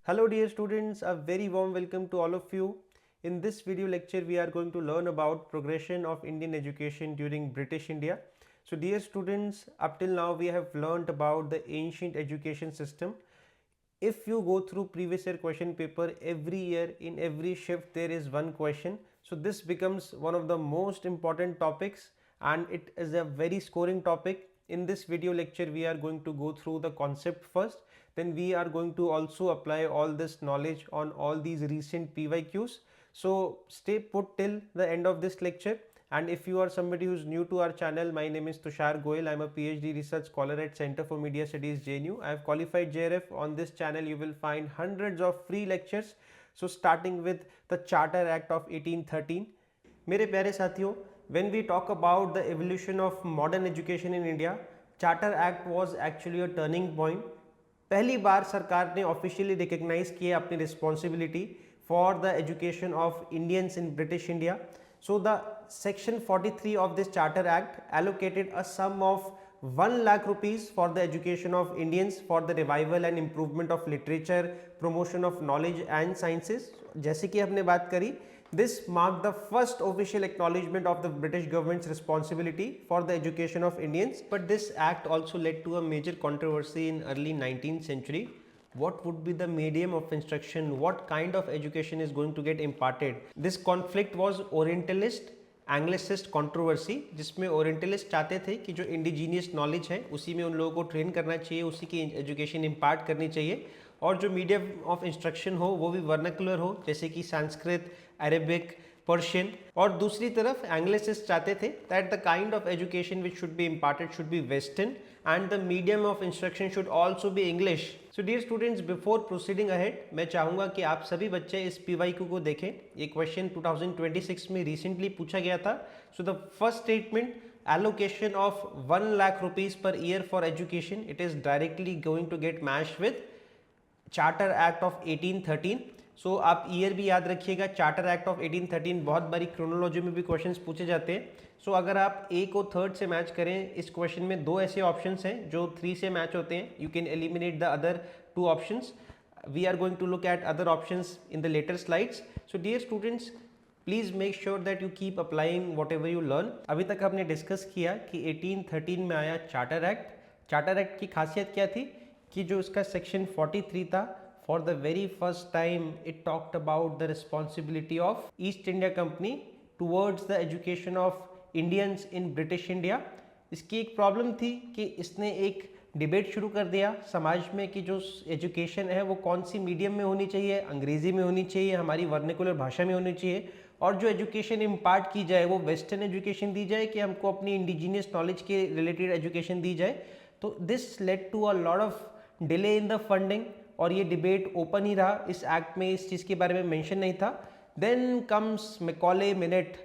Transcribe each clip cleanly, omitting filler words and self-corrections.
Hello dear students, a very warm welcome to all of you. In this video lecture we are going to learn about progression of Indian education during British India. So dear students, up till now we have learned about the ancient education system. If you go through previous year question paper, every year in every shift there is one question. So this becomes one of the most important topics and it is a very scoring topic. In this video lecture we are going to go through the concept first, then we are going to also apply all this knowledge on all these recent PYQs. So stay put till the end of this lecture. And if you are somebody who's new to our channel, my name is Tushar Goyal. I'm a PhD research scholar at Center for Media Studies, JNU. I have qualified JRF. On this channel you will find hundreds of free lectures. So starting with the Charter Act of 1813. मेरे प्यारे साथियों, when we talk about the evolution of modern education in India, Charter Act was actually a turning point. पहली बार सरकार ने officially recognise किया अपनी responsibility for the education of Indians in British India. So the section 43 of this charter act allocated a sum of 1 lakh rupees for the education of Indians for the revival and improvement of literature, promotion of knowledge and sciences. जैसे कि हमने बात करी, this marked the first official acknowledgement of the British government's responsibility for the education of Indians. But this act also led to a major controversy in early 19th century. What would be the medium of instruction? What kind of education is going to get imparted? This conflict was Orientalist Anglicist controversy, जिसमें orientalist चाहते थे कि जो indigenous knowledge है उसी में उन लोगों को ट्रेन करना चाहिए, उसी की एजुकेशन इम्पार्ट करनी चाहिए, और जो मीडियम ऑफ इंस्ट्रक्शन हो वो भी वर्नाकुलर हो, जैसे कि संस्कृत, अरेबिक, पर्शियन. और दूसरी तरफ एंग्लिसिस्ट चाहते थे that the kind of education which should be imparted should be western and the medium of instruction should also be English. So dear students, before proceeding ahead, मैं चाहूँगा कि आप सभी बच्चे इस PYQ को देखें. ये क्वेश्चन 2026 में रिसेंटली पूछा गया था. So the first statement, allocation of 1 lakh rupees per year for education, it is directly going to get matched with charter act of 1813. सो आप ईयर भी याद रखिएगा. चार्टर एक्ट ऑफ 1813 बहुत बारी क्रोनोलॉजी में भी क्वेश्चंस पूछे जाते हैं. सो अगर आप ए को थर्ड से मैच करें, इस क्वेश्चन में दो ऐसे ऑप्शंस हैं जो 3 से मैच होते हैं. You can eliminate the other 2 options. We are going to look at other options in the latter slides. So dear students, please make sure that you keep applying whatever you learn. अभी तक हमने discuss किया कि 1813 में आया charter act. Charter act की खासियत क्या थी कि जो इसका सेक्शन 43 था, for the very first time it talked about the responsibility of east India company towards the education of Indians in British India. इसकी एक प्रॉब्लम थी कि इसने एक डिबेट शुरू कर दिया समाज में कि जो एजुकेशन है वो कौन सी मीडियम में होनी चाहिए, अंग्रेज़ी में होनी चाहिए, हमारी वर्निकुलर भाषा में होनी चाहिए, और जो एजुकेशन इम्पार्ट की जाए वो वेस्टर्न एजुकेशन दी जाए कि हमको अपनी इंडिजीनियस नॉलेज के रिलेटेड एजुकेशन दी जाए. तो this led to a lot of delay in the funding, और ये डिबेट ओपन ही रहा. इस एक्ट में इस चीज़ के बारे में मेंशन नहीं था. Then comes Macaulay minute.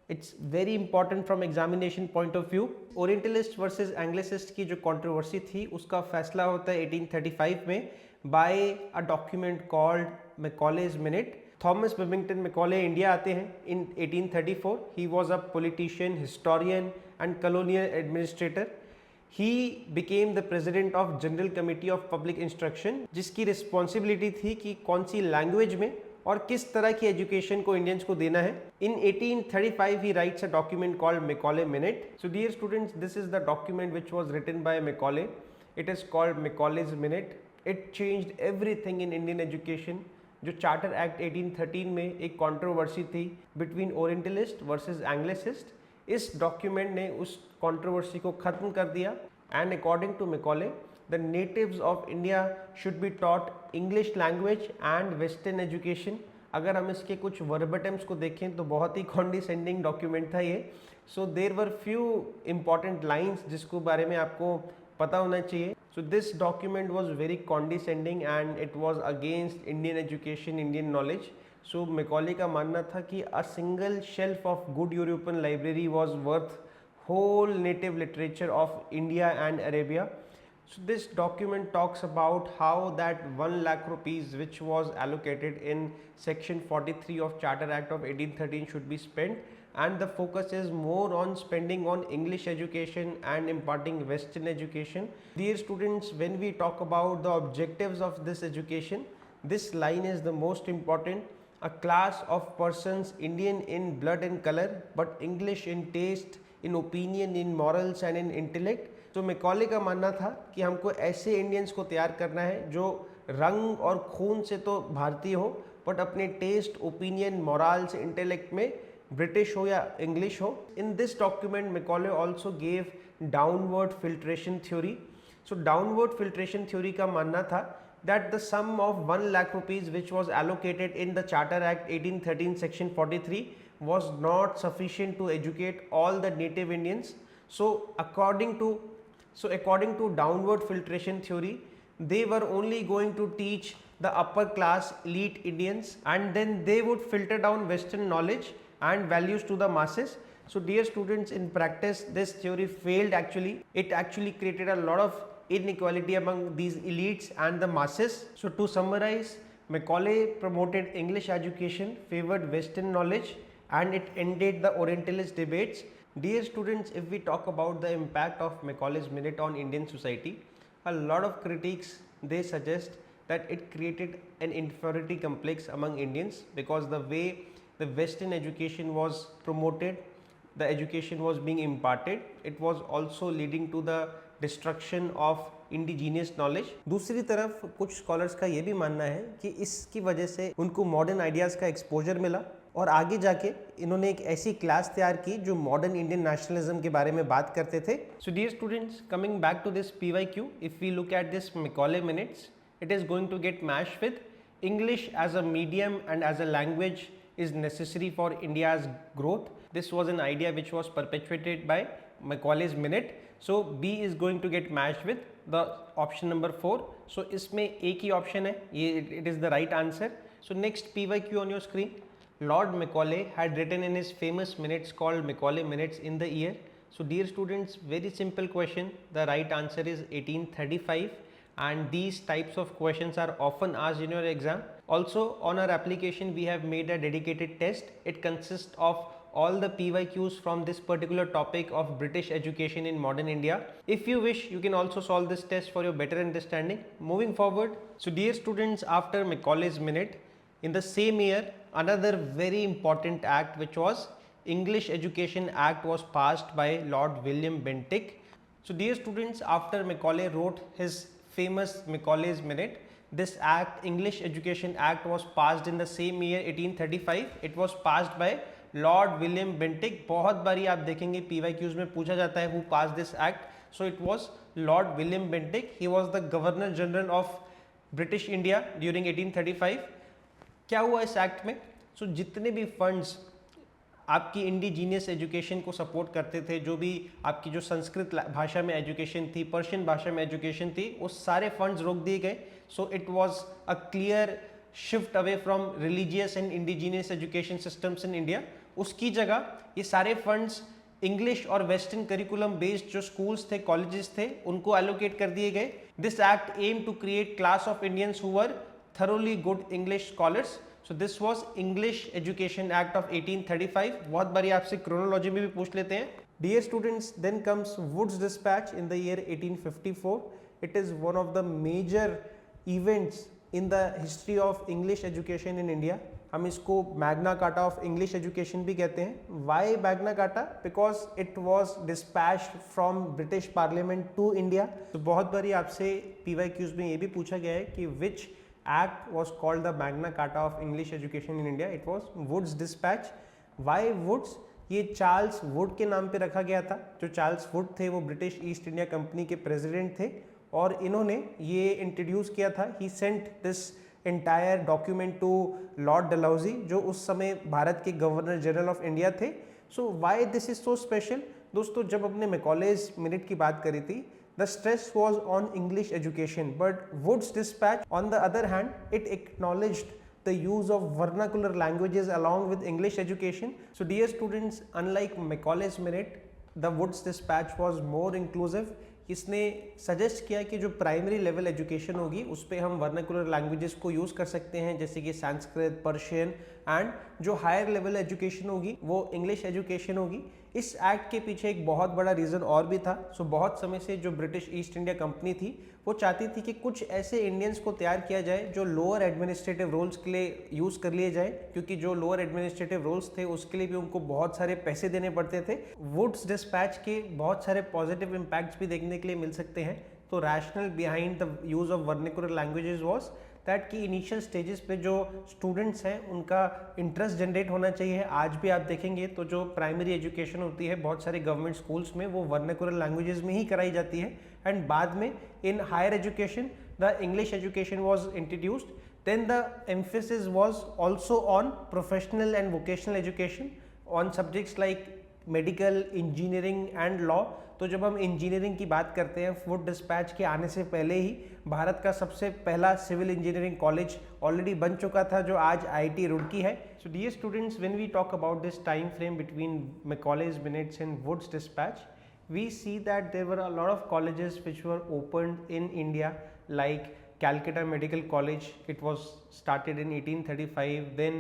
It's very important from examination point of view. Orientalist versus Anglicist की जो कंट्रोवर्सी थी उसका फैसला होता है 1835 में by a document called Macaulay's minute. Thomas Babington Macaulay India आते हैं in 1834. He was a politician, historian and colonial administrator. He became the president of General Committee of Public Instruction, जिसकी रिस्पॉन्सिबिलिटी थी कि कौन सी लैंग्वेज में और किस तरह की एजुकेशन को इंडियंस को देना है. इन 1835 he writes a document called Macaulay Minute. So dear students, this is the document which was written by Macaulay. It is called Macaulay's Minute. It changed everything in Indian education. जो charter act 1813 में एक controversy थी between Orientalist versus Anglicist, इस document ने उस कंट्रोवर्सी को ख़त्म कर दिया. And according to Macaulay, the natives of India should be taught English language and western education. अगर हम इसके कुछ वर्बेटम्स को देखें तो बहुत ही कॉन्डिसेंडिंग डॉक्यूमेंट था ये. सो देर वर फ्यू इंपॉर्टेंट लाइन्स जिसको बारे में आपको पता होना चाहिए. So this document was very condescending and it was against Indian education, Indian knowledge. So Macaulay का मानना था कि a single shelf of good European library was worth whole native literature of India and Arabia. So this document talks about how that 1 lakh rupees which was allocated in section 43 of Charter Act of 1813 should be spent, and the focus is more on spending on English education and imparting Western education. Dear students, when we talk about the objectives of this education, This line is the most important. A class of persons Indian in blood and color, but English in taste, in opinion, in morals and in intellect. तो Macaulay का मानना था कि हमको ऐसे Indians को तैयार करना है जो रंग और खून से तो भारतीय हो, बट अपने टेस्ट, ओपिनियन, मॉरल्स, इंटेलेक्ट में ब्रिटिश हो या इंग्लिश हो. In this document Macaulay also gave downward filtration theory. So downward filtration theory का मानना था that the sum of 1 lakh rupees which was allocated in the Charter Act 1813 section 43 was not sufficient to educate all the native Indians. So according to downward filtration theory, they were only going to teach the upper class elite Indians, and then they would filter down Western knowledge and values to the masses. So dear students, in practice this theory failed actually. It actually created a lot of inequality among these elites and the masses. So to summarize, Macaulay promoted English education, favored Western knowledge, and it ended the Orientalist debates. Dear students, if we talk about the impact of Macaulay's Minute on Indian society, a lot of critics, they suggest that it created an inferiority complex among Indians, because the way the Western education was promoted, the education was being imparted, it was also leading to the destruction of indigenous knowledge. दूसरी तरफ कुछ scholars का ये भी मानना है कि इसकी वजह से उनको मॉडर्न आइडियाज़ का एक्सपोजर मिला, और आगे जाके इन्होंने एक ऐसी क्लास तैयार की जो मॉडर्न इंडियन नेशनलिज्म के बारे में बात करते थे. So dear students, coming back to this PYQ, if we look at this Macaulay minutes, it is going to get mashed with English as a medium and as a language is necessary for India's growth. This was an idea which was perpetuated by Macaulay's Minute. So B is going to get matched with the option number 4. So इसमें एक ही option है, ये it is the right answer. So next PYQ on your screen. Lord Macaulay had written in his famous minutes called Macaulay Minutes in the year. So dear students, very simple question. The right answer is 1835, and these types of questions are often asked in your exam. Also on our application we have made a dedicated test. It consists of all the PYQs from this particular topic of British education in modern India. If you wish, you can also solve this test for your better understanding. Moving forward, so dear students, after Macaulay's Minute, in the same year, another very important act, which was English Education Act, was passed by Lord William Bentinck. So dear students, after Macaulay wrote his famous Macaulay's Minute, this act, English Education Act, was passed in the same year 1835. It was passed by Lord William Bentinck. बहुत बारी आप देखेंगे PYQs में पूछा जाता है who pass this act. So it was Lord William Bentinck. He was the governor general of British India during 1835. क्या हुआ इस एक्ट में? सो जितने भी फंड्स आपकी इंडिजीनियस एजुकेशन को सपोर्ट करते थे, जो भी आपकी जो संस्कृत भाषा में एजुकेशन थी, पर्शियन भाषा में एजुकेशन थी, वो सारे फंड्स रोक दिए गए. So it was a clear shift away from religious and indigenous education systems in India. उसकी जगह ये सारे फंड्स इंग्लिश और वेस्टर्न करिकुलम बेस्ड जो स्कूल्स थे, कॉलेजेस थे, उनको एलोकेट कर दिए गए. This act aim to create class of Indians who were thoroughly good English scholars. So this was English Education Act of 1835. बहुत बारी आपसे chronology में भी पूछ लेते हैं. Dear students, then comes Wood's Dispatch in the year 1854. It is one of the major events in the history of English education in India. हम इसको Magna Carta of English education भी कहते हैं. Why Magna Carta? Because it was dispatched from British parliament to India. तो बहुत बारी आपसे PYQs में ये भी पूछा गया है कि which act was called the Magna Carta of English education in India. It was Wood's dispatch. Why Wood's? ये चार्ल्स वुड के नाम पे रखा गया था. जो चार्ल्स वुड थे वो ब्रिटिश ईस्ट इंडिया कंपनी के प्रेसिडेंट थे, और इन्होंने ये इंट्रोड्यूस किया था. He sent this entire document to Lord Dalhousie, जो उस समय भारत के गवर्नर जनरल ऑफ इंडिया थे. So why this is so special? दोस्तों, जब अपने मैकॉलेज मिनट की बात करी थी, the stress was on English education, but Wood's dispatch on the other hand it acknowledged the use of vernacular languages along with English education. So dear students, unlike Macaulay's Minute, the Woods Dispatch was more inclusive. इसने suggest किया कि जो primary level education होगी उस पर हम vernacular languages को use कर सकते हैं, जैसे कि संस्कृत, पर्शियन, एंड जो हायर लेवल एजुकेशन होगी वो इंग्लिश एजुकेशन होगी. इस एक्ट के पीछे एक बहुत बड़ा रीज़न और भी था। सो बहुत समय से जो ब्रिटिश ईस्ट इंडिया कंपनी थी वो चाहती थी कि कुछ ऐसे इंडियंस को तैयार किया जाए जो लोअर एडमिनिस्ट्रेटिव रोल्स के लिए यूज़ कर लिए जाए, क्योंकि जो लोअर एडमिनिस्ट्रेटिव रोल्स थे उसके लिए भी उनको बहुत सारे पैसे देने पड़ते थे। वुड्स डिस्पैच के बहुत सारे पॉजिटिव इम्पैक्ट्स भी देखने के लिए मिल सकते हैं। तो rational behind the use of vernacular languages was that कि इनिशियल स्टेजेस पे जो स्टूडेंट्स हैं उनका इंटरेस्ट जनरेट होना चाहिए। आज भी आप देखेंगे तो जो प्राइमरी एजुकेशन होती है बहुत सारे गवर्नमेंट स्कूल्स में वो वर्नाक्युलर लैंग्वेजेस में ही कराई जाती है, एंड बाद में in higher education the English education was introduced. Then the emphasis was also on professional and vocational education on subjects like medical, engineering and law. तो जब हम इंजीनियरिंग की बात करते हैं, वुड डिस्पैच के आने से पहले ही भारत का सबसे पहला सिविल इंजीनियरिंग कॉलेज ऑलरेडी बन चुका था जो आज आईआईटी रुड़की है। So dear students, when we talk about this time frame between Macaulay's minutes and Wood's dispatch, we see that there were a lot of colleges which were opened in India, like Calcutta Medical College. It was started in 1835. Then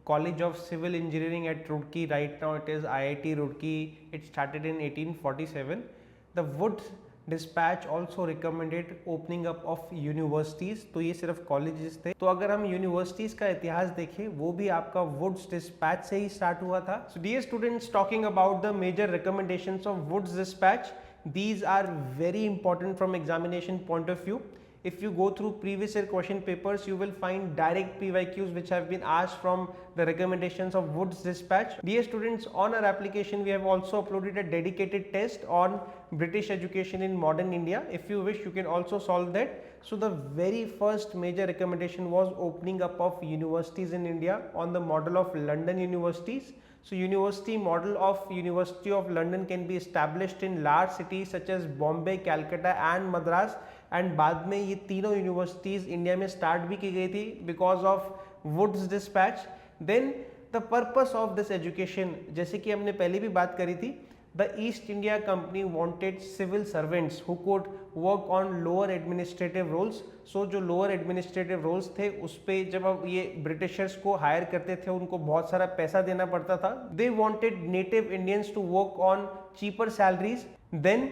College of Civil Engineering at Roorkee, right now it is IIT Roorkee. It started in 1847. The Woods Dispatch also recommended opening up of universities. तो ये सिर्फ colleges थे। तो अगर हम universities का इतिहास देखें वो भी आपका वुड्स डिस्पैच से ही स्टार्ट हुआ था। So dear students, talking about the major recommendations of Wood's dispatch, these are very important from examination point of view. If you go through previous year question papers, you will find direct PYQs which have been asked from the recommendations of Woods Dispatch. Dear students, on our application we have also uploaded a dedicated test on British education in modern India. If you wish, you can also solve that. So the very first major recommendation was opening up of universities in India on the model of London universities. So university model of University of London can be established in large cities such as Bombay, Calcutta and Madras, and बाद में ये तीनों universities India में start भी की गई थी because of Wood's dispatch. Then the purpose of this education, जैसे कि हमने पहले भी बात करी थी, the East India Company wanted civil servants who could work on lower administrative roles. So जो लोअर एडमिनिस्ट्रेटिव रोल्स थे उस पर जब अब ये ब्रिटिशर्स को हायर करते थे उनको बहुत सारा पैसा देना पड़ता था। They wanted native Indians to work on cheaper salaries. Then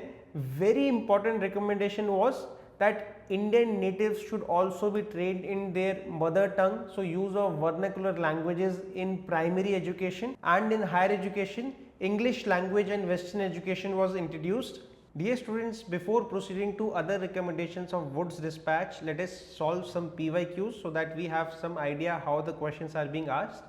very important recommendation was that Indian natives should also be trained in their mother tongue. So use of vernacular languages in primary education, and in higher education English language and Western education was introduced. Dear students, before proceeding to other recommendations of Woods Dispatch, let us solve some PYQs so that we have some idea how the questions are being asked.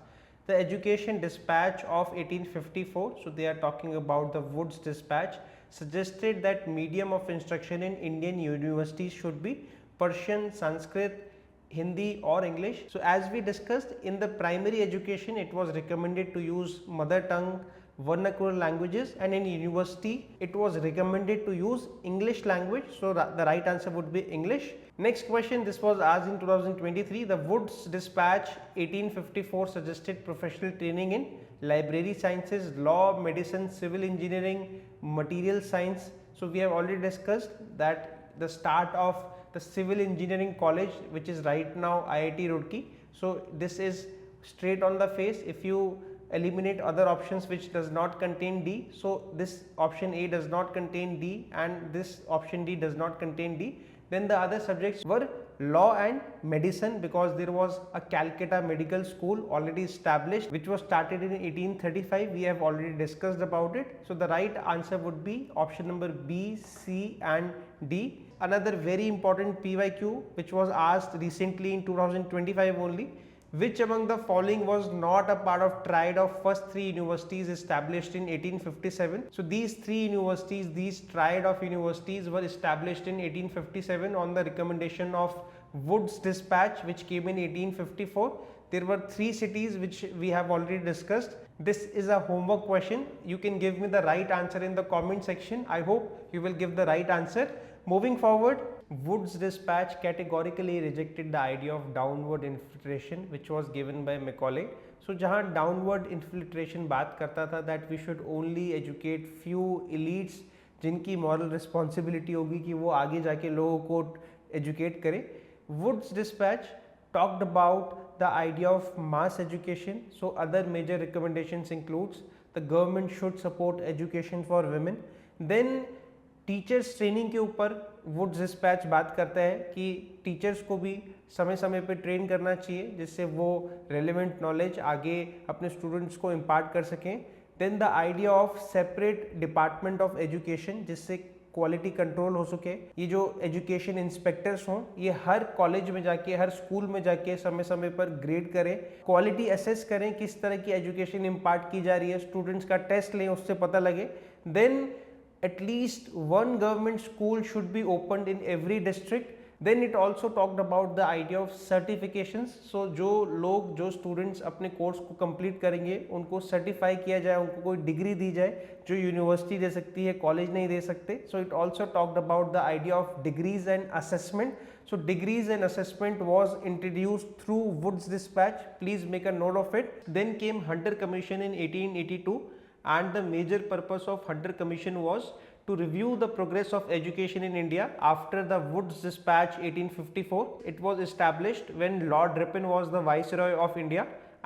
The Education Dispatch of 1854, so they are talking about the Woods Dispatch, suggested that medium of instruction in Indian universities should be Persian, Sanskrit, Hindi or English. So as we discussed, in the primary education it was recommended to use mother tongue vernacular languages, and in university it was recommended to use English language. So the right answer would be English. Next question, this was asked in 2023. The Woods Dispatch 1854 suggested professional training in library sciences, law, medicine, civil engineering, material science. So we have already discussed that the start of the civil engineering college, which is right now IIT Roorkee. So this is straight on the face. If you eliminate other options which does not contain D, so this option A does not contain D and this option D does not contain D, then the other subjects were law and medicine, because there was a Calcutta Medical School already established which was started in 1835. We have already discussed about it. So the right answer would be option number B, C and D. Another very important PYQ which was asked recently in 2025 only: which among the following was not a part of triad of first three universities established in 1857? So these three universities, these triad of universities were established in 1857 on the recommendation of Woods Dispatch, which came in 1854. There were three cities which we have already discussed. This is a homework question. You can give me the right answer in the comment section. I hope you will give the right answer. Moving forward, Woods Dispatch categorically rejected the idea of downward infiltration which was given by Macaulay. So जहाँ downward infiltration बात करता था that we should only educate few elites जिनकी moral responsibility होगी कि वो आगे जाके लोगों को educate करे. Woods Dispatch talked about the idea of mass education. So other major recommendations includes the government should support education for women. Then teachers training के ऊपर वुड्स डिस्पैच बात करता है कि टीचर्स को भी समय समय पे ट्रेन करना चाहिए जिससे वो रेलेवेंट नॉलेज आगे अपने स्टूडेंट्स को इम्पार्ट कर सकें। Then the idea of separate department of education जिससे क्वालिटी कंट्रोल हो सके। ये जो एजुकेशन इंस्पेक्टर्स हों ये हर कॉलेज में जाके हर स्कूल में जाके समय समय पर ग्रेड करें, क्वालिटी असेस करें किस तरह की एजुकेशन इम्पार्ट की जा रही है, स्टूडेंट्स का टेस्ट लें उससे पता लगे। Then at least one government school should be opened in every district. Then it also talked about the idea of certifications. So जो लोग जो students अपने कोर्स को कंप्लीट करेंगे उनको सर्टिफाई किया जाए, उनको कोई डिग्री दी जाए जो यूनिवर्सिटी दे सकती है, कॉलेज नहीं दे सकते। So it also talked about the idea of degrees and assessment. So degrees and assessment was introduced through Woods Dispatch. Please make a note of it. Then came Hunter Commission in 1882. And the major purpose of Hunter Commission was to review the progress of education in India after the Woods Dispatch 1854. It was established when Lord Ripon was the Viceroy of India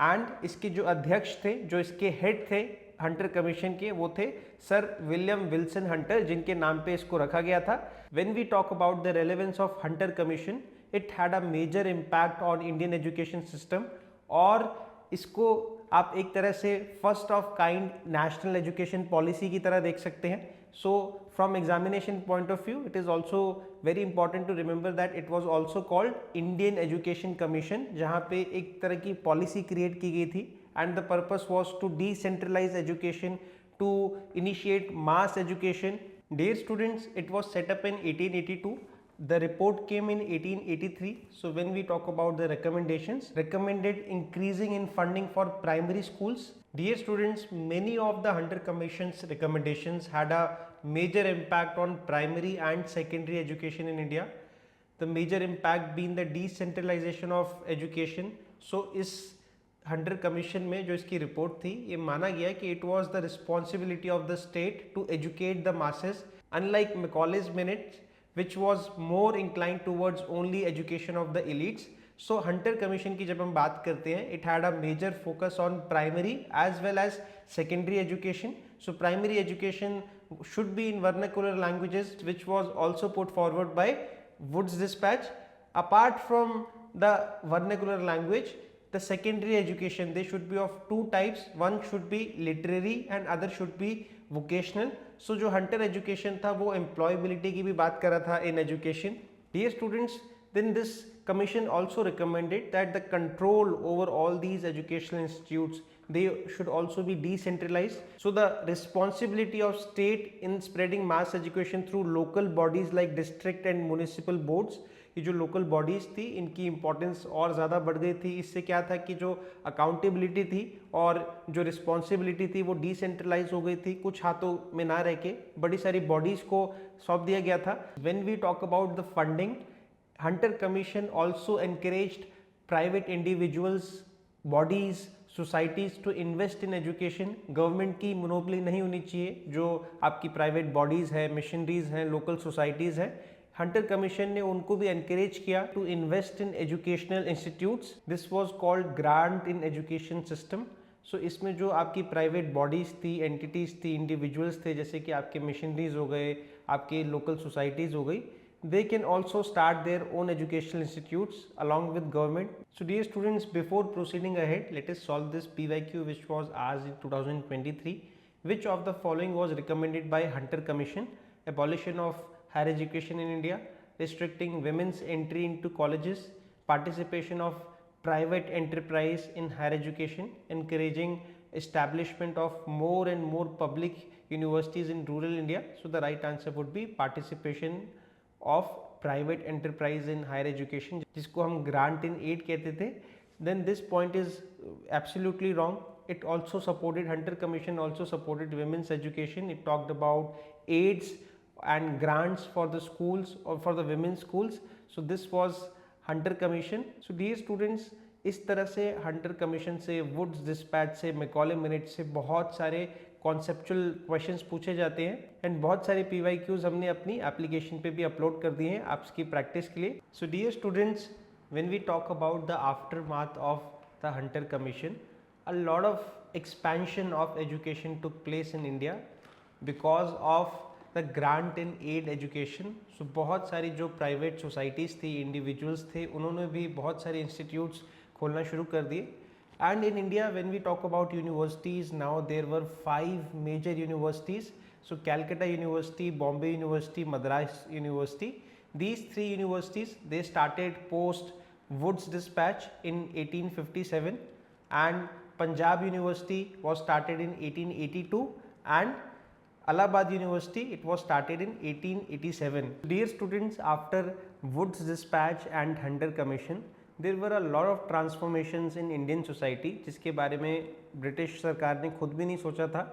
and इसके जो अध्यक्ष थे, जो इसके head थे Hunter commission के, वो थे सर विलियम विल्सन हंटर जिनके नाम पे इसको रखा गया था। When we talk about the relevance of Hunter Commission, it had a major impact on Indian education system और इसको आप एक तरह से first of kind national education policy की तरह देख सकते हैं। So from examination point of view it is also very important to remember that it was also called Indian education commission, जहाँ पे एक तरह की पॉलिसी क्रिएट की गई थी and the purpose was to decentralise education, to initiate mass education. Dear students, it was set up in 1882. The report came in 1883. So when we talk about the recommendations, recommended increasing in funding for primary schools. Dear students, many of the Hunter Commission's recommendations had a major impact on primary and secondary education in India. The major impact being the decentralization of education. So इस Hunter Commission में जो इसकी report थी ये माना गया कि it was the responsibility of the state to educate the masses, unlike Macaulay's minutes which was more inclined towards only education of the elites. So Hunter Commission की जब हम बात करते हैं, it had a major focus on primary as well as secondary education. So primary education should be in vernacular languages, which was also put forward by Woods Dispatch. Apart from the vernacular language, the secondary education, they should be of two types. One should be literary and other should be vocational. So जो Hunter education था वो employability की भी बात कर रहा था in education. Dear students, then this commission also recommended that the control over all these educational institutes, they should also be decentralized. So the responsibility of state in spreading mass education through local bodies like district and municipal boards, ये जो local bodies थी इनकी importance और ज़्यादा बढ़ गई थी। इससे क्या था कि जो अकाउंटेबिलिटी थी और जो रिस्पॉन्सिबिलिटी थी वो डिसेंट्रलाइज हो गई थी, कुछ हाथों में ना रह के बड़ी सारी बॉडीज़ को सौंप दिया गया था। When we talk about the funding, Hunter Commission also encouraged private individuals, bodies, societies to invest in education. Government की मोनोपोली नहीं होनी चाहिए, जो आपकी प्राइवेट बॉडीज़ है, मिशनरीज़ हैं, लोकल सोसाइटीज़ हैं। हंटर कमीशन ने उनको भी एनकरेज किया to invest in educational institutes. This was called grant in education system. So इसमें जो आपकी प्राइवेट बॉडीज़ थी, एंटिटीज़ थी, इंडिविजुअल्स थे, जैसे कि आपके मिशनरीज हो गए, आपके लोकल सोसाइटीज़ हो गई, they can also start their own educational institutes along with government. So dear students, before proceeding ahead, let us solve this PYQ which was asked in 2023. Which of the following was recommended by Hunter Commission? Abolition of higher education in India, restricting women's entry into colleges, participation of private enterprise in higher education, encouraging establishment of more and more public universities in rural India. So the right answer would be participation of private enterprise in higher education, जिसको हम grant in aid कहते थे. Then this point is absolutely wrong. It also supported, Hunter Commission also supported women's education. It talked about aids and grants for the schools or for the women's schools. So this was Hunter Commission. So dear students, इस तरह से Hunter commission से, woods dispatch से, Macaulay minute से बहुत सारे conceptual questions पूछे जाते हैं एंड बहुत सारे PYQs हमने अपनी एप्लीकेशन पे भी अपलोड कर दिए हैं आपकी प्रैक्टिस के लिए. So dear students, when we talk about the aftermath of the Hunter commission, a lot of expansion of education took place in India because of the grant and aid education. So बहुत सारी जो private societies थी, individuals थे, उन्होंने भी बहुत सारे institutes खोलना शुरू कर दिए. And in India, when we talk about universities, now there were 5 major universities. So Calcutta University, Bombay University, Madras University. These 3 universities, they started post Wood's Dispatch in 1857, and Punjab University was started in 1882, and Allahabad University, it was started in 1887. Dear students, after Wood's Dispatch and Hunter Commission, there were a lot of transformations in Indian society जिसके बारे में British सरकार ने खुद भी नहीं सोचा था.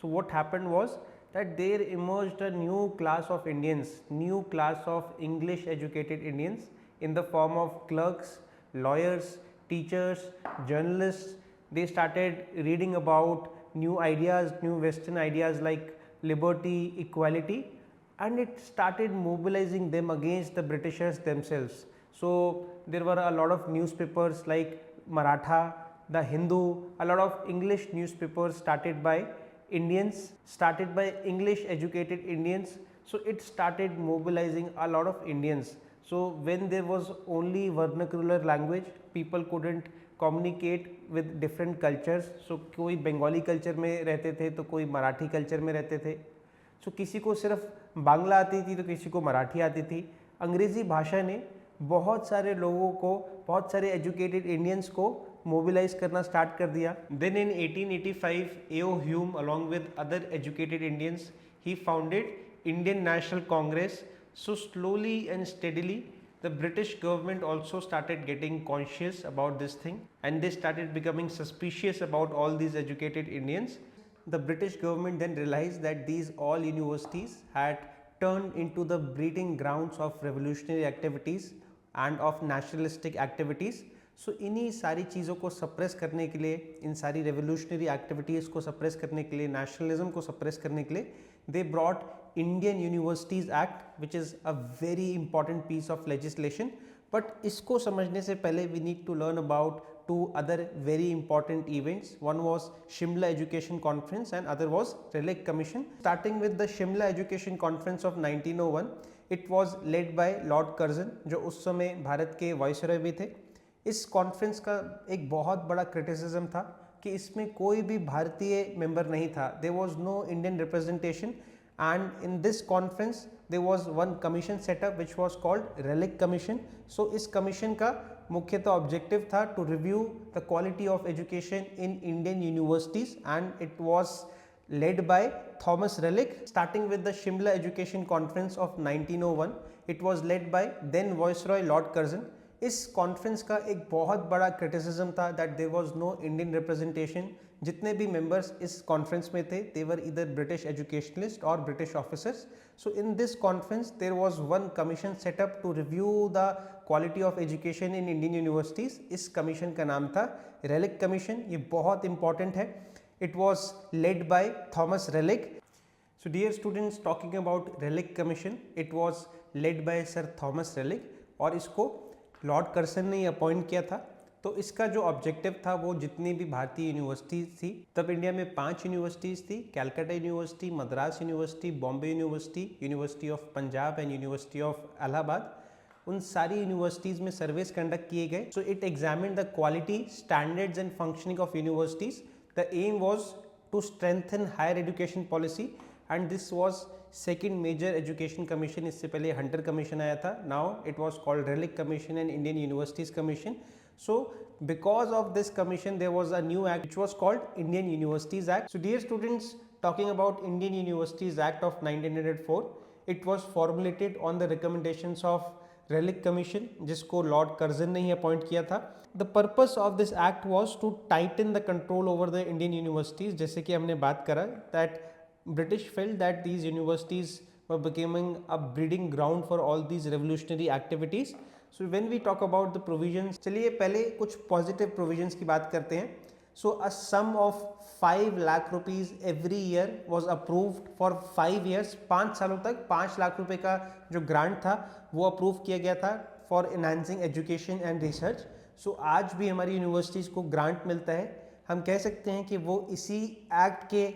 So what happened was that there emerged a new class of Indians, new class of English educated Indians in the form of clerks, lawyers, teachers, journalists. They started reading about new ideas, new Western ideas like liberty, equality, and it started mobilizing them against the Britishers themselves. So there were a lot of newspapers like Maratha, the Hindu, a lot of English newspapers started by Indians, started by English educated Indians. So it started mobilizing a lot of Indians. So when there was only vernacular language, people couldn't communicate with different cultures. So कोई Bengali culture में रहते थे तो कोई Marathi culture में रहते थे. सो किसी को सिर्फ बांग्ला आती थी तो किसी को मराठी आती थी. अंग्रेज़ी भाषा ने बहुत सारे लोगों को, बहुत सारे एजुकेटेड इंडियंस को मोबिलाइज करना स्टार्ट कर दिया. Then in 1885 A.O. Hume along with other educated Indians, he founded Indian National Congress. So slowly and steadily the British government also started getting conscious about this thing, and they started becoming suspicious about all these educated Indians. The British government then realized that these all universities had turned into the breeding grounds of revolutionary activities and of nationalistic activities. So इन्हीं सारी चीज़ों को suppress करने के लिए, इन सारी revolutionary activities को suppress करने के लिए, nationalism को सप्रेस करने के लिए, they brought Indian Universities Act, which is a very important piece of legislation. But इसको समझने से पहले we need to learn about two other very important events. One was Shimla Education Conference and other was Relic Commission. Starting with the Shimla Education Conference of 1901, it was led by Lord Curzon, जो उस समय भारत के viceroy भी थे. इस conference का एक बहुत बड़ा क्रिटिसिज्म था कि इसमें कोई भी भारतीय मेंबर नहीं था. There was no Indian representation, and in this conference there was one commission setup which was called Raleigh Commission. So इस कमीशन का मुख्यतः ऑब्जेक्टिव था to review the quality of education in Indian universities, and it was led by Thomas Relic. Starting with the Shimla Education Conference of 1901, it was led by then Viceroy Lord Curzon. इस conference का एक बहुत बड़ा criticism था that there was no Indian representation. जितने भी members इस conference में थे they were either British educationalist और British officers. So in this conference there was one commission set up to review the quality of education in Indian universities. इस commission का नाम था रेलिक कमीशन. ये बहुत इंपॉर्टेंट है. It was led by Thomas Relic. So dear students, talking about Relic Commission, it was led by Sir Thomas Relic और इसको Lord कर्सन ने अपॉइंट किया था. तो इसका जो ऑब्जेक्टिव था वो जितनी भी भारतीय यूनिवर्सिटीज़ थी, तब इंडिया में 5 यूनिवर्सिटीज़ थी, Calcutta university, Madras university, Bombay university, university of Punjab and university of Allahabad. उन सारी यूनिवर्सिटीज़ में सर्वेस कंडक्ट किए गए. So it examined the quality, standards and functioning of universities. The aim was to strengthen higher education policy, and this was second major education commission. इससे पहले Hunter commission आया था. Now it was called Relic Commission and Indian Universities Commission. So because of this commission there was a new act which was called Indian Universities Act. So dear students, talking about Indian Universities Act of 1904, it was formulated on the recommendations of Relic Commission, जिसको Lord Curzon ने ही appoint किया था. The purpose of this act was to tighten the control over the Indian universities. जैसे कि हमने बात करा that British felt that these universities were becoming a breeding ground for all these revolutionary activities. So when we talk about the provisions, चलिए पहले कुछ positive provisions की बात करते हैं. So a sum of 5 lakh rupees every year was approved for 5 years. 5 सालों तक 5 लाख रुपए का जो ग्रांट था वो अप्रूव किया गया था for enhancing education and research. सो आज भी हमारी यूनिवर्सिटीज़ को ग्रांट मिलता है हम कह सकते हैं कि वो इसी एक्ट के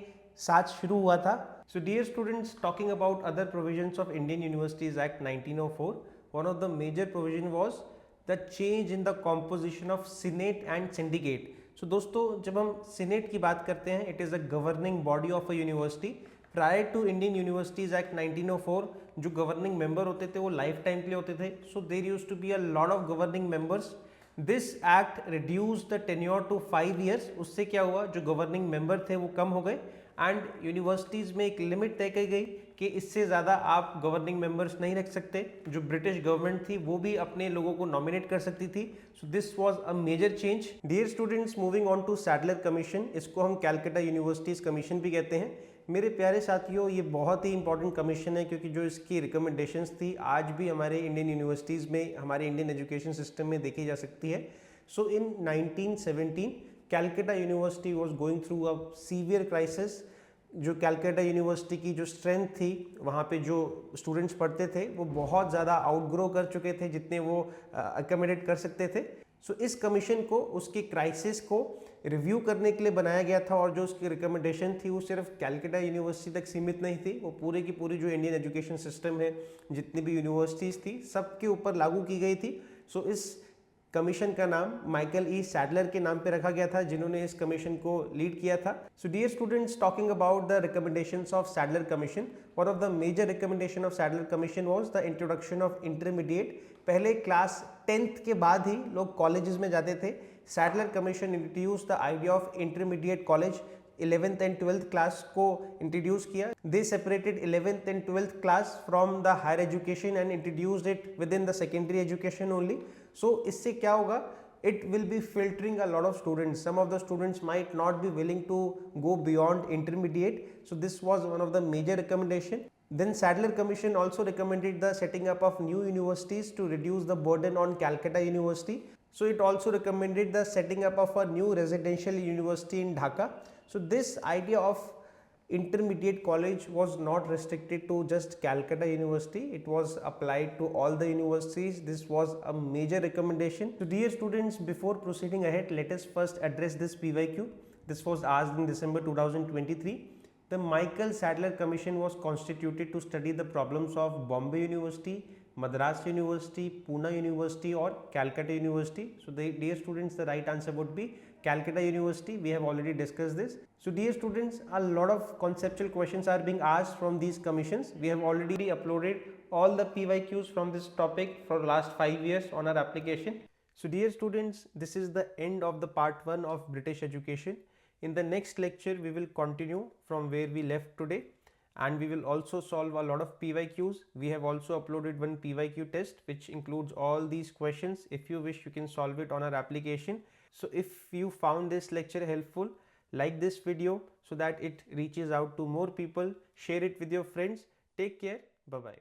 साथ शुरू हुआ था. So dear students, talking about other provisions of Indian Universities Act 1904, one of the major provision was the change in the composition of Senate and Syndicate. So दोस्तों, जब हम Senate की बात करते हैं, it is a governing body of a university. Prior to Indian Universities Act 1904, जो governing member होते थे वो लाइफ टाइम के लिए होते थे. So there used to be a lot of governing members. This act reduced the tenure to 5 years. उससे क्या हुआ, जो governing member थे वो कम हो गए एंड यूनिवर्सिटीज़ में एक लिमिट तय की गई कि इससे ज़्यादा आप गवर्निंग मेंबर्स नहीं रख सकते. जो ब्रिटिश गवर्नमेंट थी वो भी अपने लोगों को नॉमिनेट कर सकती थी. So this was a major change. Dear students, moving on to Sadler commission, इसको हम कैलकाटा यूनिवर्सिटीज़ कमीशन भी कहते हैं. मेरे प्यारे साथियों, ये बहुत ही इंपॉर्टेंट कमीशन है क्योंकि जो इसकी रिकमेंडेशंस थी आज भी हमारे इंडियन यूनिवर्सिटीज़ में, हमारे इंडियन एजुकेशन सिस्टम में देखी जा सकती है. सो इन 1917 Calcutta university was going through a severe crisis. जो कैलकाटा यूनिवर्सिटी की जो स्ट्रेंथ थी, वहाँ पे जो स्टूडेंट्स पढ़ते थे वो बहुत ज़्यादा आउटग्रो कर चुके थे जितने वो अकोमोडेट कर सकते थे. सो इस कमीशन को उसके क्राइसिस को रिव्यू करने के लिए बनाया गया था और जो उसकी रिकमेंडेशन थी वो सिर्फ कैलकाटा यूनिवर्सिटी तक सीमित नहीं थी, वो पूरे की पूरी जो इंडियन एजुकेशन सिस्टम है, जितनी भी यूनिवर्सिटीज़ थी, सबके ऊपर लागू की गई थी. सो इस कमीशन का नाम माइकल ई सैडलर के नाम पे रखा गया था, जिन्होंने इस कमीशन को लीड किया था. So dear students, talking about the recommendations of Sadler commission, one of the major recommendation of Sadler commission was the introduction of intermediate. पहले क्लास 10th के बाद ही लोग कॉलेजेस में जाते थे. Sadler commission introduce the idea of intermediate college. 11th and 12th class को introduce किया. They separated 11th and 12th class from the higher education and introduced it within the secondary education only. So इससे क्या होगा, it will be filtering a lot of students. Some of the students might not be willing to go beyond intermediate. So this was one of the major recommendation. Then Sadler Commission also recommended the setting up of new universities to reduce the burden on Calcutta University. So it also recommended the setting up of a new residential university in Dhaka. So this idea of intermediate college was not restricted to just Calcutta University, it was applied to all the universities. This was a major recommendation. So dear students, before proceeding ahead, let us first address this PYQ. This was asked in December 2023. The Michael Sadler Commission was constituted to study the problems of Bombay University, Madras University, Pune University or Calcutta University. So dear students, the right answer would be Calcutta University. We have already discussed this. So dear students, a lot of conceptual questions are being asked from these commissions. We have already uploaded all the PYQs from this topic for last 5 years on our application. So dear students, this is the end of the part 1 of British education. In the next lecture, we will continue from where we left today, and we will also solve a lot of PYQs. We have also uploaded one PYQ test which includes all these questions. If you wish, you can solve it on our application. So if you found this lecture helpful, like this video so that it reaches out to more people. Share it with your friends. Take care. Bye bye.